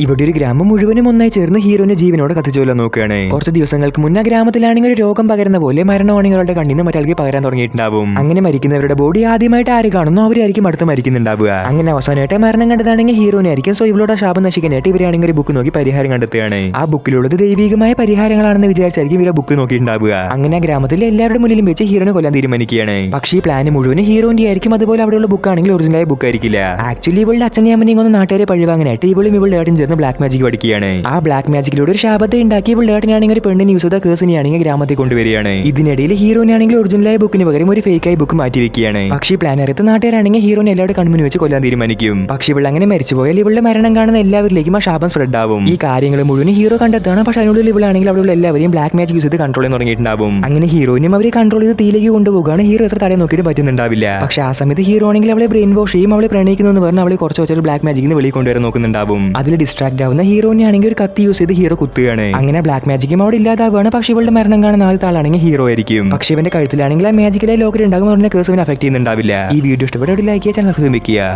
ഇവിടെ ഒരു ഗ്രാമം മുഴുവനും ഒന്നായി ചേർന്ന് ഹീറോനെ ജീവനോടെ കത്തിച്ചുകൊല്ലാൻ നോക്കുകയാണ്. കുറച്ച് ദിവസങ്ങൾക്ക് മുന്നേ ഗ്രാമത്തിലാണെങ്കിൽ ഒരു രോഗം പകരുന്ന പോലെ മരണവാണികളുടെ കണ്ണിന്ന് മറ്റാൾക്ക് പകരാൻ തുടങ്ങിയിട്ടുണ്ടാവും. അങ്ങനെ മരിക്കുന്നവരുടെ ബോഡി ആദ്യമായിട്ട് ആര് കാണുന്നു അവരായിരിക്കും അടുത്ത് മരിക്കുന്നുണ്ടാവുക. അങ്ങനെ അവസാനമായിട്ട് മരണം കണ്ടതാണെങ്കിൽ ഹീറോനെ ആയിരിക്കും. സോ ഇവളുടെ ശാപം നശിക്കാനായിട്ട് ഇവരാണെങ്കിൽ ഒരു ബുക്ക് നോക്കി പരിഹാരം കണ്ടെത്തുകയാണ്. ആ ബുക്കിലുള്ളത് ദൈവികമായ പരിഹാരങ്ങളാണെന്ന് വിചാരിച്ചായിരിക്കും ഇവരെ ബുക്ക് നോക്കിയിട്ടുണ്ടാവുക. അങ്ങനെ ആ ഗ്രാമത്തിലെ എല്ലാവരുടെ മുന്നിലും വെച്ച് ഹീറോനെ കൊല്ലാൻ തീരുമാനിക്കുകയാണ്. പക്ഷേ ഈ പ്ലാൻ മുഴുവൻ ഹീറോന്റെ ആയിരിക്കും. അതുപോലെ അവിടെയുള്ള ബുക്ക് ആണെങ്കിൽ ഒറിജിനലായ ബുക്ക് ആയിരിക്കില്ല. ആക്ച്വലി ഇവളുടെ അച്ഛനെയും അമ്മനെയും ഒന്ന് നാട്ടുകാരെ പഴിവാങ്ങാനായിട്ട് ഇവളും ഇവളുടെ ഏട്ടൻ ചേർന്ന് ബ്ലാക്ക് മാജിക് പഠിക്കുകയാണ്. ആ ബ്ലാക്ക് മാജിക്കിലൂടെ ഒരു ശാപത്തെ ഉണ്ടാക്കി ഇവളുടെ ഏട്ടനാണെങ്കിൽ ഒരു പെണ്ണിനെ യൂസ് ചെയ്ത കേസിനെയാണെങ്കിൽ ഗ്രാമത്തിൽ കൊണ്ടുവരികയാണ്. ഇതിനിടയിൽ ഹീറോനാണെങ്കിൽ ഒറിജിനലായ ബുക്കിന് പകരം ഒരു ഫേക്കായി ബുക്ക് മാറ്റി വെക്കുകയാണ്. പക്ഷേ പ്ലാൻ അറിയാത്ത നാട്ടുകാരാണെങ്കിൽ ഹീറോനെ എല്ലാവരുടെ കൺമുന്നിൽ വെച്ച് കൊല്ലാൻ തീരുമാനിക്കും. പക്ഷേ ഇവൾ അങ്ങനെ മരിച്ചുപോയാൽ ഇവളുടെ മരണം കാണുന്ന എല്ലാവരിലേക്കും ആ ശാപം സ്പ്രെഡ് ആവും. ഈ കാര്യങ്ങൾ മുഴുവൻ ഹീറോ കണ്ടെത്താണ്. പക്ഷേ അതിനുള്ളിൽ ഇവളാണെങ്കിൽ അവിടെയുള്ള എല്ലാവരെയും ബ്ലാക്ക് മാജിക് യൂസ് ചെയ്ത് കൺട്രോൾ ചെയ്യാൻ തുടങ്ങിയിട്ടുണ്ടാവും. അങ്ങനെ ഹീറോയിനും അവരെ കൺട്രോൾ ചെയ്ത് തീയിലേക്ക് കൊണ്ടുപോകുകയാണ്. ഹീറോ എത്ര തടയാൻ നോക്കിയിട്ട് പറ്റുന്നുണ്ടാവില്ല. പക്ഷേ ആ സമയത്ത് ഹീറോ ആണെങ്കിൽ അവളെ ബ്രെയിൻ വാഷ് ചെയ്യും. അവളെ പ്രണയിക്കുന്നു എന്ന് പറഞ്ഞാൽ അവളെ കുറച്ച് വെച്ചാൽ ബ്ലാക്ക് മാജിക്കിന് വെളിയിൽ കൊണ്ടുവരാൻ നോക്കുന്നുണ്ടാവും. അതിൽ ഡിസ്ട്രാക്ട് ആവുന്ന ഹീറോനെ ആണെങ്കിൽ ഒരു കത്തി യൂസ് ചെയ്ത് ഹീറോ കുത്തുകയാണ്. അങ്ങനെ ബ്ലാക്ക് മാജിക്കും അവിടെ ഇല്ലാതാവുകയാണ്. പക്ഷേ ഇവളുടെ മരണം കാണുന്ന ആദ്യത്തെ ആളാണെങ്കിൽ ഹീറോ ആയിരിക്കും. പക്ഷേ ഇവന്റെ കഴുത്തിലാണെങ്കിൽ ആ മാജിക്കലായി ലോക്കറ്റ് ഉണ്ടാകും. അവരുടെ കേസ് അഫക്ട് ചെയ്യുന്നുണ്ടാവില്ല. ഈ വീഡിയോ ഇഷ്ടപ്പെട്ട ലൈക്ക് ചെയ്യാൻ ചാനൽ സബ്സ്ക്രൈബ് ചെയ്യുക.